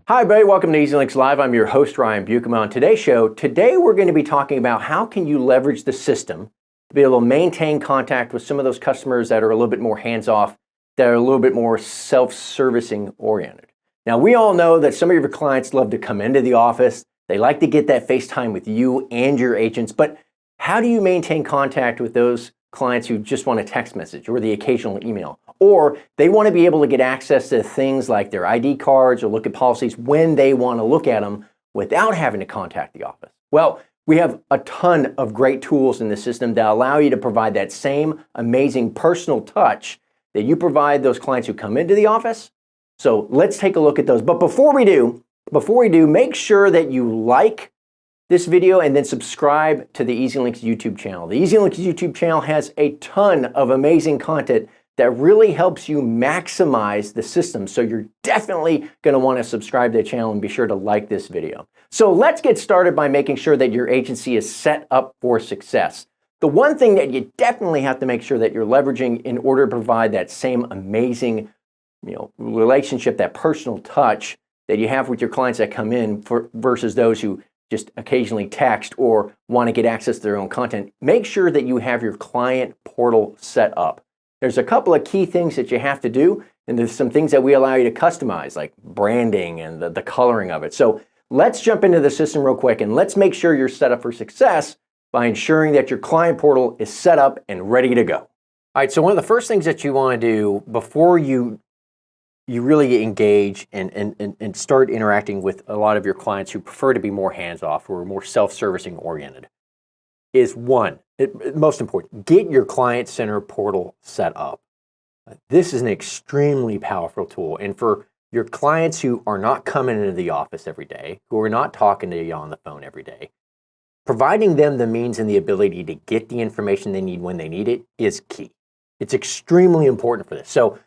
Hi everybody, welcome to EZLynx Live. I'm your host Ryan Buchman. On today's show, we're going to be talking about how can you leverage the system to be able to maintain contact with some of those customers that are a little bit more hands-off, that are a little bit more self-servicing oriented. Now we all know that some of your clients love to come into the office. They like to get that face time with you and your agents, but how do you maintain contact with those clients who just want a text message or the occasional email? Or they want to be able to get access to things like their ID cards or look at policies when they want to look at them without having to contact the office. Well, we have a ton of great tools in the system that allow you to provide that same amazing personal touch that you provide those clients who come into the office. So let's take a look at those. But before we do, make sure that you like this video and then subscribe to the EZLynx YouTube channel. The EZLynx YouTube channel has a ton of amazing content that really helps you maximize the system. So you're definitely going to want to subscribe to the channel and be sure to like this video. So let's get started by making sure that your agency is set up for success. The one thing that you definitely have to make sure that you're leveraging in order to provide that same amazing, relationship, that personal touch that you have with your clients that come in versus those who just occasionally text or want to get access to their own content, make sure that you have your client portal set up. There's a couple of key things that you have to do, and there's some things that we allow you to customize, like branding and the coloring of it. So let's jump into the system real quick, and let's make sure you're set up for success by ensuring that your client portal is set up and ready to go. All right, so one of the first things that you want to do before you really engage and start interacting with a lot of your clients who prefer to be more hands-off or more self-servicing oriented is most important, get your client center portal set up. This is an extremely powerful tool. And for your clients who are not coming into the office every day, who are not talking to you on the phone every day, providing them the means and the ability to get the information they need when they need it is key. It's extremely important for this. So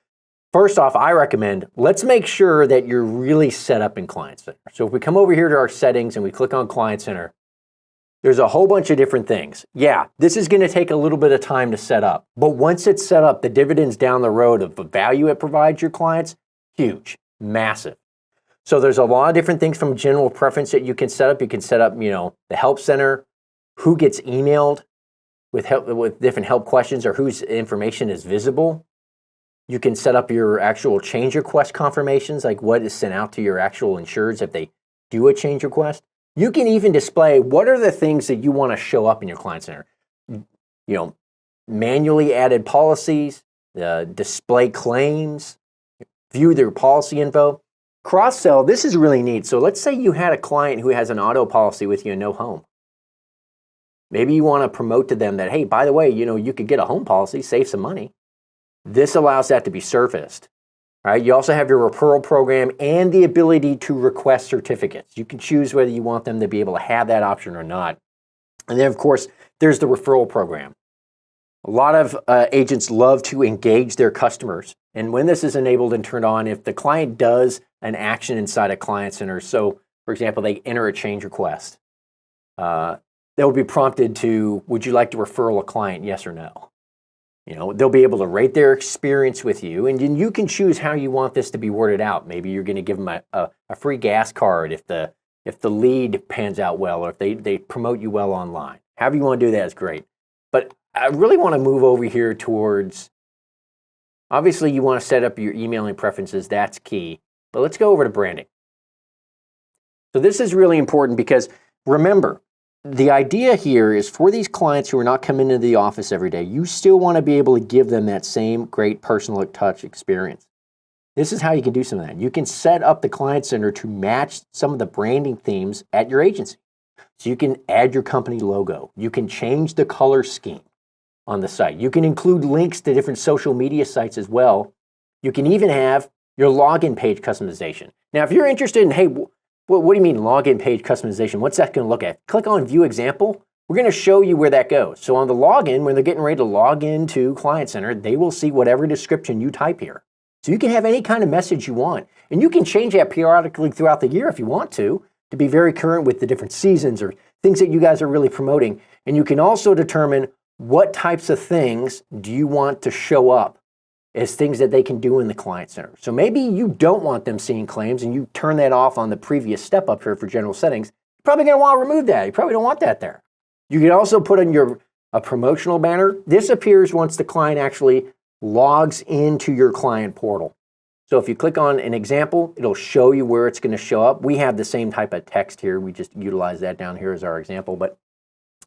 first off, I recommend, let's make sure that you're really set up in Client Center. So if we come over here to our settings and we click on Client Center, there's a whole bunch of different things. Yeah, this is going to take a little bit of time to set up, but once it's set up, the dividends down the road of the value it provides your clients, huge, massive. So there's a lot of different things from general preference that you can set up. You can set up, the help center, who gets emailed with different help questions or whose information is visible. You can set up your actual change request confirmations, like what is sent out to your actual insureds if they do a change request. You can even display what are the things that you want to show up in your Client Center. Manually added policies, display claims, view their policy info. Cross-sell, this is really neat. So let's say you had a client who has an auto policy with you and no home. Maybe you want to promote to them that, hey, by the way, you could get a home policy, save some money. This allows that to be surfaced. All right, you also have your referral program and the ability to request certificates. You can choose whether you want them to be able to have that option or not. And then, of course, there's the referral program. A lot of agents love to engage their customers. And when this is enabled and turned on, if the client does an action inside a Client Center, so, for example, they enter a change request, they'll be prompted to, would you like to refer a client, yes or no? They'll be able to rate their experience with you, and then you can choose how you want this to be worded out. Maybe you're going to give them a free gas card if the lead pans out well, or if they promote you well online. However you want to do that is great. But I really want to move over here towards, obviously you want to set up your emailing preferences, that's key. But let's go over to branding. So this is really important because remember, the idea here is for these clients who are not coming into the office every day, you still want to be able to give them that same great personal touch experience. This is how you can do some of that. You can set up the Client Center to match some of the branding themes at your agency. So you can add your company logo. You can change the color scheme on the site. You can include links to different social media sites as well. You can even have your login page customization. Now, if you're interested in, hey, what do you mean login page customization? What's that going to look at? Click on View Example. We're going to show you where that goes. So on the login, when they're getting ready to log into Client Center, they will see whatever description you type here. So you can have any kind of message you want. And you can change that periodically throughout the year if you want to be very current with the different seasons or things that you guys are really promoting. And you can also determine what types of things do you want to show up is things that they can do in the client center. So maybe you don't want them seeing claims and you turn that off on the previous step up here for general settings. You're probably going to want to remove that. You probably don't want that there. You can also put in a promotional banner. This appears once the client actually logs into your client portal. So if you click on an example, it'll show you where it's going to show up. We have the same type of text here. We just utilize that down here as our example. But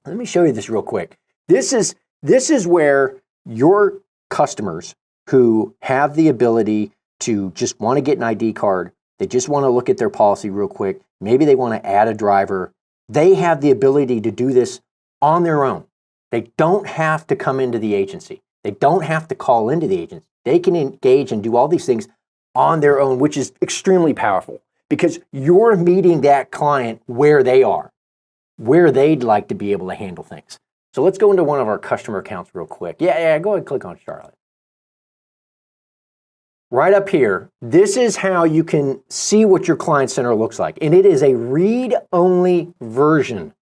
let me show you this real quick. This is where your customers who have the ability to just want to get an ID card, they just want to look at their policy real quick, maybe they want to add a driver, they have the ability to do this on their own. They don't have to come into the agency. They don't have to call into the agency. They can engage and do all these things on their own, which is extremely powerful because you're meeting that client where they are, where they'd like to be able to handle things. So let's go into one of our customer accounts real quick. Yeah, go ahead and click on Charlotte. Right up here, this is how you can see what your client center looks like. And it is a read-only version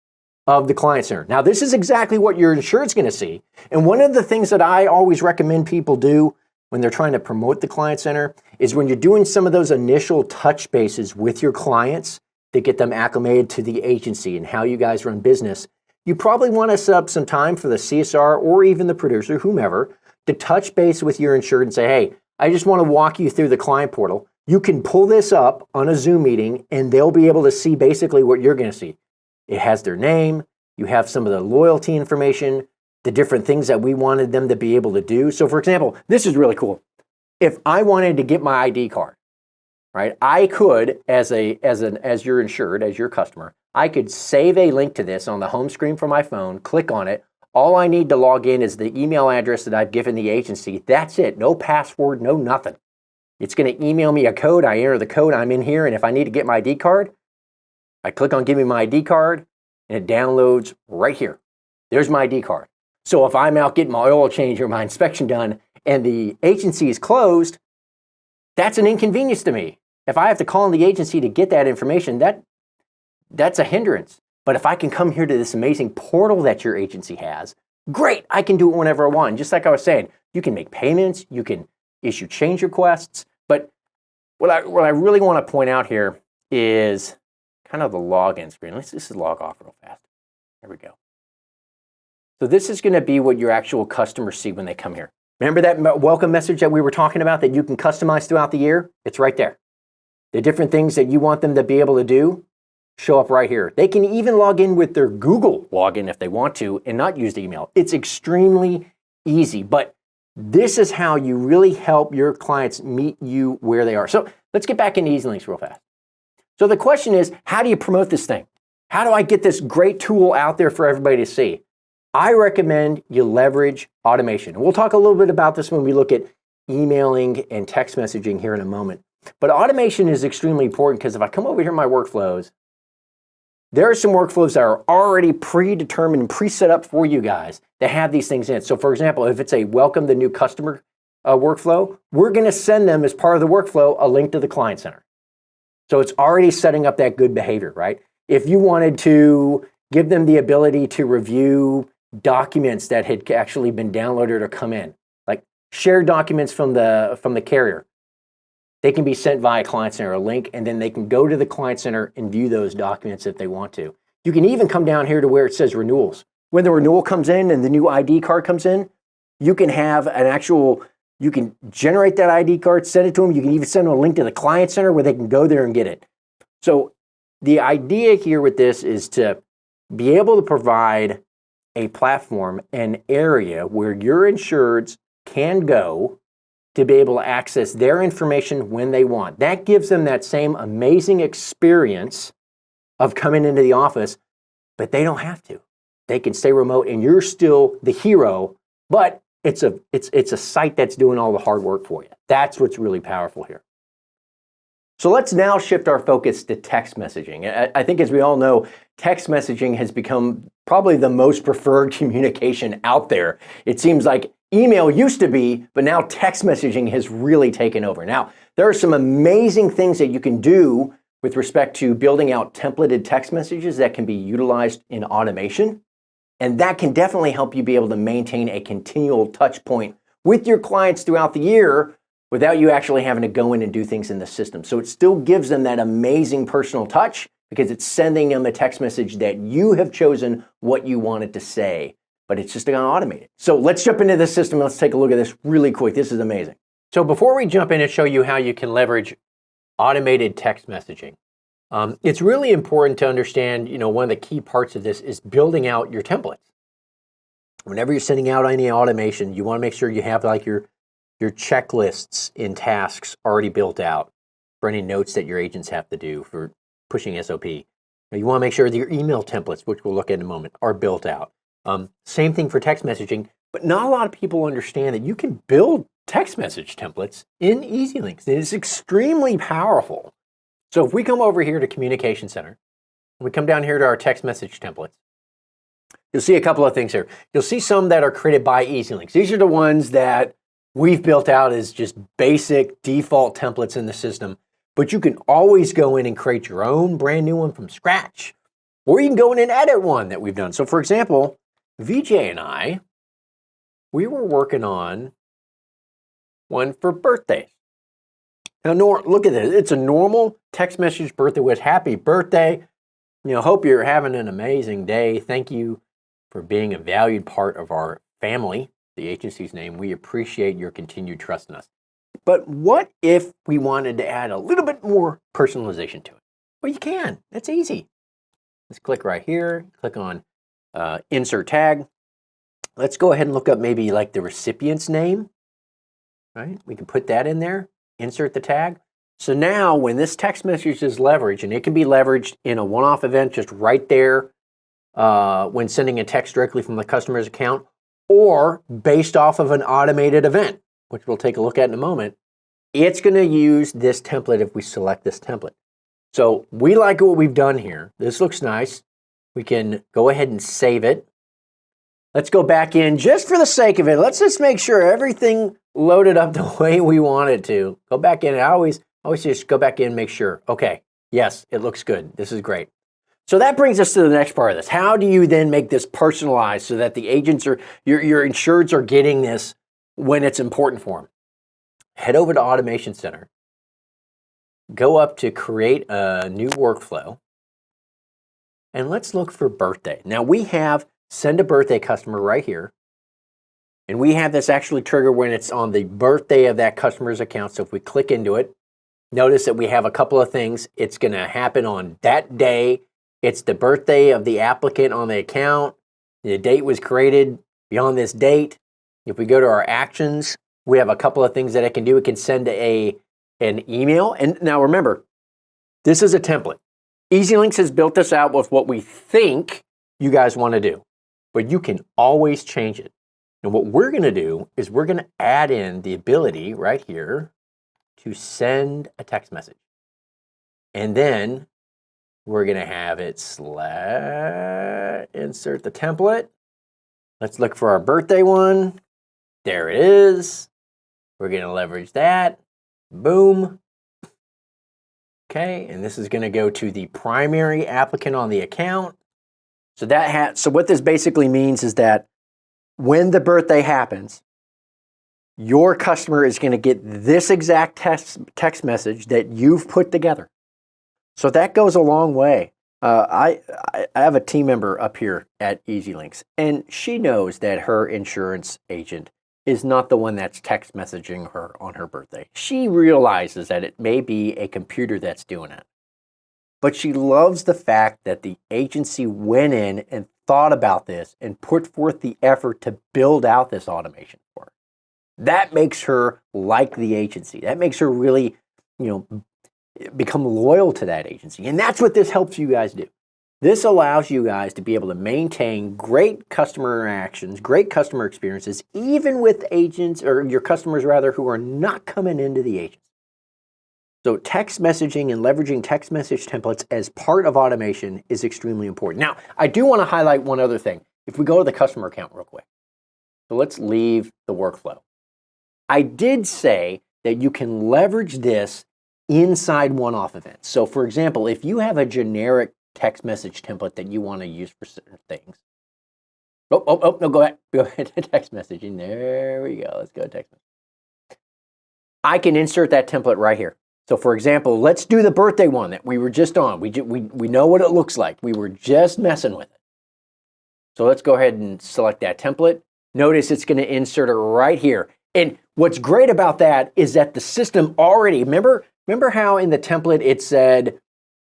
of the client center. Now, this is exactly what your insured's going to see. And one of the things that I always recommend people do when they're trying to promote the client center is when you're doing some of those initial touch bases with your clients to get them acclimated to the agency and how you guys run business, you probably want to set up some time for the CSR or even the producer, whomever, to touch base with your insured and say, hey, I just want to walk you through the client portal. You can pull this up on a Zoom meeting and they'll be able to see basically what you're going to see. It has their name, you have some of the loyalty information, the different things that we wanted them to be able to do. So for example, this is really cool. If I wanted to get my ID card, right, I could, as your insured, as your customer, I could save a link to this on the home screen for my phone, click on it. All I need to log in is the email address that I've given the agency. That's it. No password, no nothing. It's going to email me a code. I enter the code. I'm in here. And if I need to get my ID card, I click on Give me my ID card and it downloads right here. There's my ID card. So if I'm out getting my oil change or my inspection done and the agency is closed, that's an inconvenience to me. If I have to call in the agency to get that information, that's a hindrance. But if I can come here to this amazing portal that your agency has, great, I can do it whenever I want. And just like I was saying, you can make payments, you can issue change requests. But what I really want to point out here is kind of the login screen. Let's just log off real fast. There we go. So this is going to be what your actual customers see when they come here. Remember that welcome message that we were talking about that you can customize throughout the year? It's right there. The different things that you want them to be able to do show up right here. They can even log in with their Google login if they want to and not use the email. It's extremely easy, but this is how you really help your clients meet you where they are. So let's get back into EZLynx real fast. So the question is, how do you promote this thing? How do I get this great tool out there for everybody to see? I recommend you leverage automation. And we'll talk a little bit about this when we look at emailing and text messaging here in a moment. But automation is extremely important because if I come over here in my workflows, there are some workflows that are already predetermined and pre-set up for you guys that have these things in. So for example, if it's a welcome the new customer workflow, we're going to send them as part of the workflow a link to the client center. So it's already setting up that good behavior, right? If you wanted to give them the ability to review documents that had actually been downloaded or come in, like shared documents from the carrier, they can be sent via Client Center, a link, and then they can go to the Client Center and view those documents if they want to. You can even come down here to where it says renewals. When the renewal comes in and the new ID card comes in, you can have you can generate that ID card, send it to them. You can even send them a link to the Client Center where they can go there and get it. So the idea here with this is to be able to provide a platform, an area where your insureds can go to be able to access their information when they want. That gives them that same amazing experience of coming into the office, but they don't have to. They can stay remote and you're still the hero, but it's a site that's doing all the hard work for you. That's what's really powerful here. So let's now shift our focus to text messaging. I think as we all know, text messaging has become probably the most preferred communication out there. It seems like email used to be, but now text messaging has really taken over. Now, there are some amazing things that you can do with respect to building out templated text messages that can be utilized in automation. And that can definitely help you be able to maintain a continual touch point with your clients throughout the year without you actually having to go in and do things in the system. So it still gives them that amazing personal touch because it's sending them a text message that you have chosen what you want it to say, but it's just going to automate it. So let's jump into this system. Let's take a look at this really quick. This is amazing. So before we jump in and show you how you can leverage automated text messaging, it's really important to understand, one of the key parts of this is building out your templates. Whenever you're sending out any automation, you want to make sure you have like your checklists in tasks already built out for any notes that your agents have to do for pushing SOP. You want to make sure that your email templates, which we'll look at in a moment, are built out. Same thing for text messaging, but not a lot of people understand that you can build text message templates in EZLynx. It is extremely powerful. So if we come over here to Communication Center, we come down here to our text message templates, you'll see a couple of things here. You'll see some that are created by EZLynx. These are the ones that we've built out as just basic default templates in the system, but you can always go in and create your own brand new one from scratch, or you can go in and edit one that we've done. So for example, VJ and I, we were working on one for birthdays. Now, look at this. It's a normal text message birthday with happy birthday. Hope you're having an amazing day. Thank you for being a valued part of our family, the agency's name. We appreciate your continued trust in us. But what if we wanted to add a little bit more personalization to it? Well, you can. That's easy. Let's click right here. Click on Insert Tag. Let's go ahead and look up maybe like the recipient's name. Right? We can put that in there. Insert the tag. So now when this text message is leveraged, and it can be leveraged in a one-off event just right there when sending a text directly from the customer's account, or based off of an automated event, which we'll take a look at in a moment, it's going to use this template if we select this template. So we like what we've done here. This looks nice. We can go ahead and save it. Let's go back in just for the sake of it. Let's just make sure everything loaded up the way we want it to. Go back in. I always just go back in and make sure. Okay, yes, it looks good. This is great. So that brings us to the next part of this. How do you then make this personalized so that the agents or your insureds are getting this when it's important for them? Head over to Automation Center. Go up to create a new workflow. And let's look for birthday. Now we have send a birthday customer right here. And we have this actually trigger when it's on the birthday of that customer's account. So if we click into it, notice that we have a couple of things. It's going to happen on that day. It's the birthday of the applicant on the account. The date was created beyond this date. If we go to our actions, we have a couple of things that it can do. It can send an email. And now remember, this is a template. EZLynx has built this out with what we think you guys want to do, but you can always change it. And what we're going to do is we're going to add in the ability right here to send a text message. And then we're going to have it insert the template. Let's look for our birthday one. There it is. We're going to leverage that. Boom. Okay, and this is going to go to the primary applicant on the account. So what this basically means is that when the birthday happens, your customer is going to get this exact text message that you've put together. So that goes a long way. I have a team member up here at EZLynx, and she knows that her insurance agent is not the one that's text messaging her on her birthday. She realizes that it may be a computer that's doing it. But she loves the fact that the agency went in and thought about this and put forth the effort to build out this automation for her. That makes her like the agency. That makes her really, become loyal to that agency. And that's what this helps you guys do. This allows you guys to be able to maintain great customer interactions, great customer experiences, even with agents, or your customers rather, who are not coming into the agency. So text messaging and leveraging text message templates as part of automation is extremely important. Now, I do want to highlight one other thing. If we go to the customer account real quick. So let's leave the workflow. I did say that you can leverage this inside one-off events. So for example, if you have a generic text message template that you want to use for certain things, No, go back. Go ahead to text messaging. There we go. Let's go to text messaging. I can insert that template right here. So for example, let's do the birthday one that we were just on. We know what it looks like. We were just messing with it. So let's go ahead and select that template. Notice it's going to insert it right here. And what's great about that is that the system already, remember how in the template it said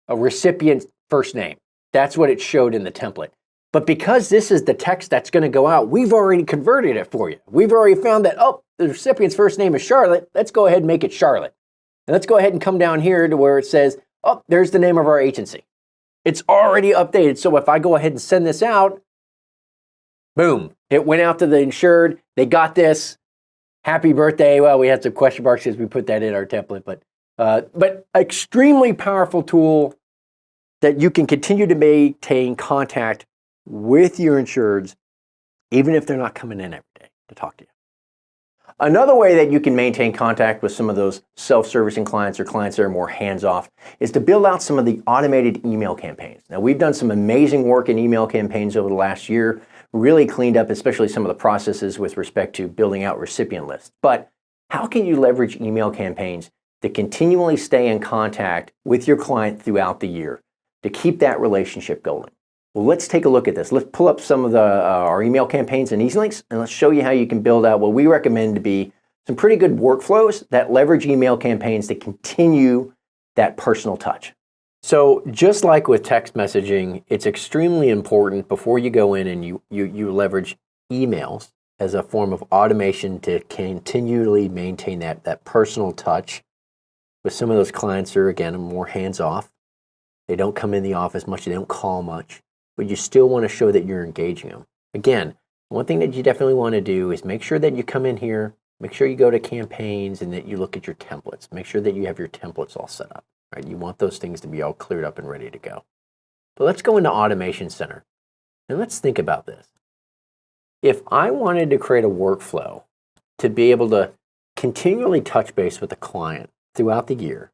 a recipient's first name? That's what it showed in the template. But because this is the text that's going to go out, we've already converted it for you. We've already found that, oh, the recipient's first name is Charlotte. Let's go ahead and make it Charlotte. And let's go ahead and come down here to where it says, oh, there's the name of our agency. It's already updated. So if I go ahead and send this out, boom, it went out to the insured. They got this. Happy birthday. Well, we had some question marks as we put that in our template, but extremely powerful tool that you can continue to maintain contact with your insureds, even if they're not coming in every day to talk to you. Another way that you can maintain contact with some of those self-servicing clients or clients that are more hands-off is to build out some of the automated email campaigns. Now, we've done some amazing work in email campaigns over the last year, really cleaned up, especially some of the processes with respect to building out recipient lists. But how can you leverage email campaigns to continually stay in contact with your client throughout the year to keep that relationship going? Well, let's take a look at this. Let's pull up some of our email campaigns in EZLynx, and let's show you how you can build out what we recommend to be some pretty good workflows that leverage email campaigns to continue that personal touch. So just like with text messaging, it's extremely important before you go in and you leverage emails as a form of automation to continually maintain that personal touch with some of those clients who are, again, more hands-off. They don't come in the office much, they don't call much, but you still want to show that you're engaging them. Again, one thing that you definitely want to do is make sure that you come in here, make sure you go to campaigns and that you look at your templates. Make sure that you have your templates all set up. Right? You want those things to be all cleared up and ready to go. But let's go into Automation Center and let's think about this. If I wanted to create a workflow to be able to continually touch base with a client throughout the year,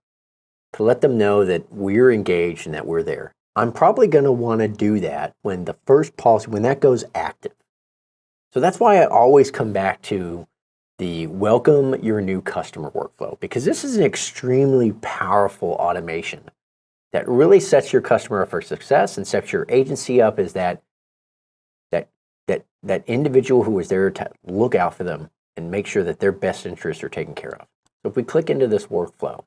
to let them know that we're engaged and that we're there, I'm probably going to want to do that when the first policy, when that goes active. So that's why I always come back to the welcome your new customer workflow, because this is an extremely powerful automation that really sets your customer up for success and sets your agency up as that individual who is there to look out for them and make sure that their best interests are taken care of. So if we click into this workflow,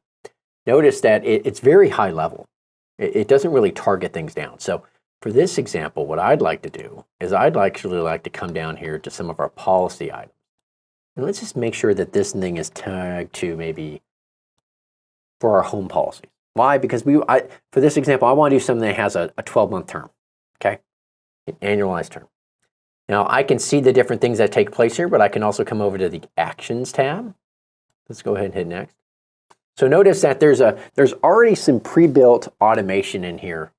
notice that it's very high level. It doesn't really target things down. So for this example, what I'd like to do is I'd actually like to come down here to some of our policy items. And let's just make sure that this thing is tagged to maybe for our home policy. Why? Because for this example, I want to do something that has a 12-month term, okay? An annualized term. Now, I can see the different things that take place here, but I can also come over to the Actions tab. Let's go ahead and hit Next. So notice that there's already some pre-built automation in here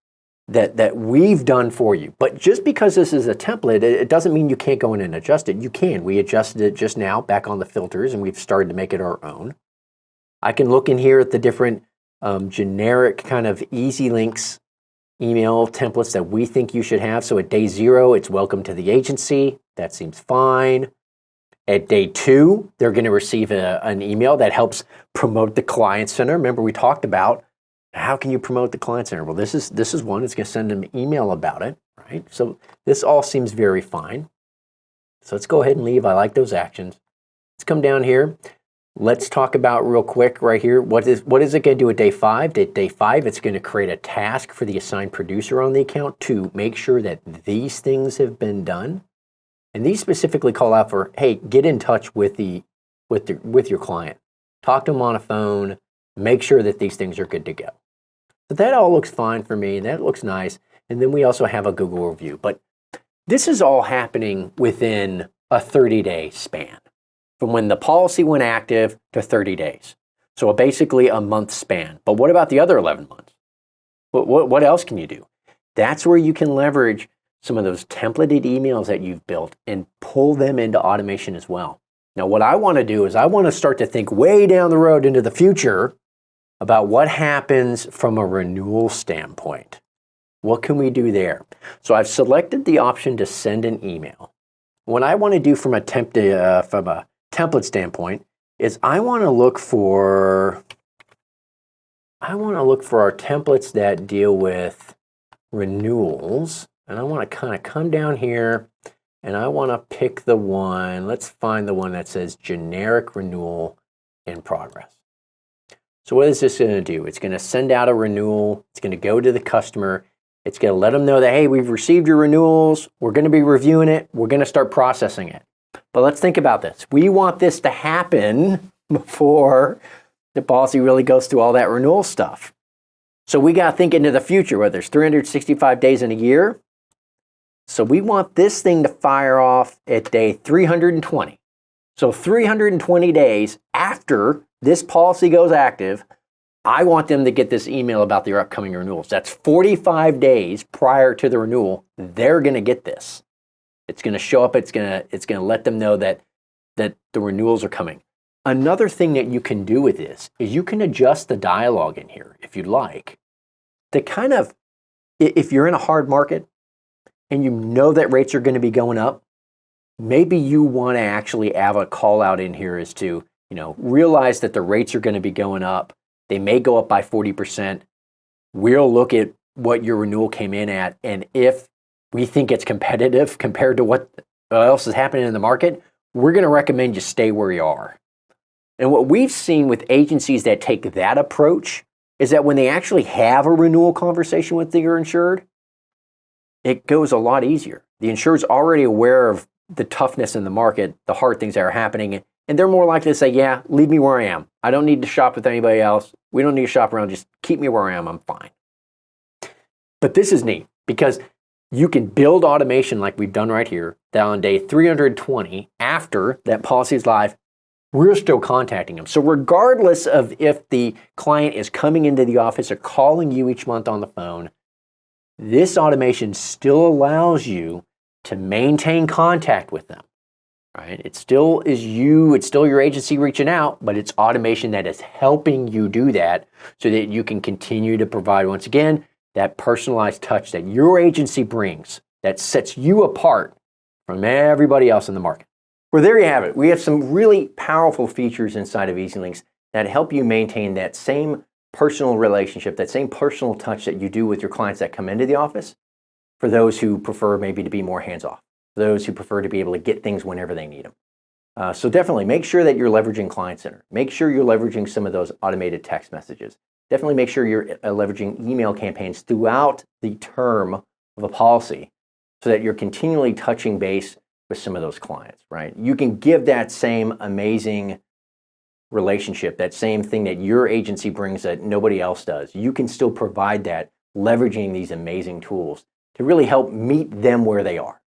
that we've done for you. But just because this is a template, it doesn't mean you can't go in and adjust it. You can. We adjusted it just now back on the filters, and we've started to make it our own. I can look in here at the different generic kind of EZLynx email templates that we think you should have. So at day 0, it's welcome to the agency. That seems fine. At day 2, they're going to receive an email that helps promote the Client Center. Remember, we talked about how can you promote the Client Center? Well, this is one. It's going to send an email about it, right? So this all seems very fine. So let's go ahead and leave. I like those actions. Let's come down here. Let's talk about real quick right here. What is it going to do at day 5? At day 5, it's going to create a task for the assigned producer on the account to make sure that these things have been done. And these specifically call out for, hey, get in touch with your client. Talk to them on a phone. Make sure that these things are good to go. So that all looks fine for me. That looks nice. And then we also have a Google review. But this is all happening within a 30-day span, from when the policy went active to 30 days. So basically a month span. But what about the other 11 months? What else can you do? That's where you can leverage some of those templated emails that you've built and pull them into automation as well. Now, what I want to do is I want to start to think way down the road into the future about what happens from a renewal standpoint. What can we do there? So I've selected the option to send an email. What I want to do from a template standpoint is I want to look for our templates that deal with renewals, and I want to kind of come down here and I want to pick the one. Let's find the one that says generic renewal in progress. So what is this going to do? It's going to send out a renewal. It's going to go to the customer. It's going to let them know that, hey, we've received your renewals. We're going to be reviewing it. We're going to start processing it. But let's think about this. We want this to happen before the policy really goes through all that renewal stuff. So we got to think into the future, whether it's 365 days in a year. So we want this thing to fire off at day 320. So 320 days after this policy goes active, I want them to get this email about their upcoming renewals. That's 45 days prior to the renewal. They're going to get this. It's going to show up. It's going to let them know that the renewals are coming. Another thing that you can do with this is you can adjust the dialogue in here if you'd like. To kind of, if you're in a hard market and you know that rates are going to be going up, maybe you want to actually have a call out in here as to, realize that the rates are going to be going up. They may go up by 40%. We'll look at what your renewal came in at, and if we think it's competitive compared to what else is happening in the market, we're going to recommend you stay where you are. And what we've seen with agencies that take that approach is that when they actually have a renewal conversation with their insured, it goes a lot easier. The insured's already aware of the toughness in the market, the hard things that are happening, and they're more likely to say, yeah, leave me where I am. I don't need to shop with anybody else. We don't need to shop around. Just keep me where I am. I'm fine. But this is neat because you can build automation like we've done right here, that on day 320, after that policy is live, we're still contacting them. So regardless of if the client is coming into the office or calling you each month on the phone, this automation still allows you to maintain contact with them, right? It still is you, it's still your agency reaching out, but it's automation that is helping you do that so that you can continue to provide, once again, that personalized touch that your agency brings that sets you apart from everybody else in the market. Well, there you have it. We have some really powerful features inside of EZLynx that help you maintain that same personal relationship, that same personal touch that you do with your clients that come into the office, for those who prefer maybe to be more hands-off, for those who prefer to be able to get things whenever they need them. So definitely make sure that you're leveraging Client Center. Make sure you're leveraging some of those automated text messages. Definitely make sure you're leveraging email campaigns throughout the term of a policy so that you're continually touching base with some of those clients, right? You can give that same amazing relationship, that same thing that your agency brings that nobody else does. You can still provide that leveraging these amazing tools to really help meet them where they are,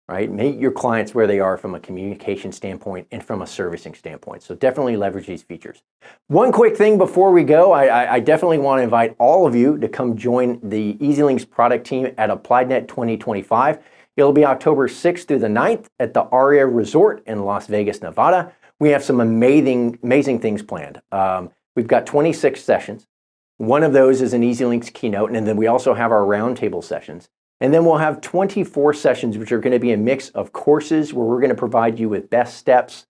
right? Meet your clients where they are from a communication standpoint and from a servicing standpoint. So definitely leverage these features. One quick thing before we go, I definitely want to invite all of you to come join the EZLynx product team at AppliedNet 2025. It'll be October 6th through the 9th at the Aria Resort in Las Vegas, Nevada. We have some amazing things planned. We've got 26 sessions. One of those is an EZLynx keynote, and then we also have our roundtable sessions. And then we'll have 24 sessions, which are going to be a mix of courses where we're going to provide you with best steps,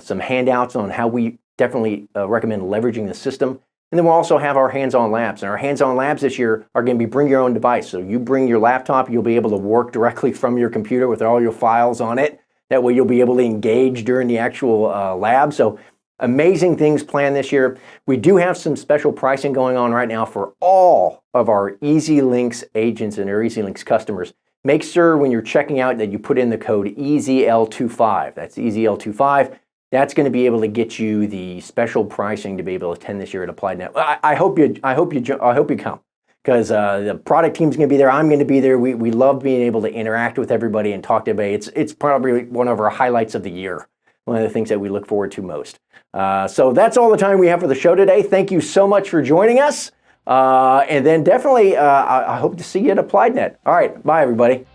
some handouts on how we definitely recommend leveraging the system. And then we'll also have our hands-on labs. And our hands-on labs this year are going to be bring your own device. So you bring your laptop, you'll be able to work directly from your computer with all your files on it. That way you'll be able to engage during the actual lab. So amazing things planned this year. We do have some special pricing going on right now for all of our EZLynx agents and our EZLynx customers. Make sure when you're checking out that you put in the code EZL25. That's EZL25. That's going to be able to get you the special pricing to be able to attend this year at AppliedNet. I hope you come because the product team's going to be there. I'm going to be there. We love being able to interact with everybody and talk to everybody. It's probably one of our highlights of the year. One of the things that we look forward to most. So that's all the time we have for the show today. Thank you so much for joining us. And then definitely, I hope to see you at AppliedNet. All right, bye everybody.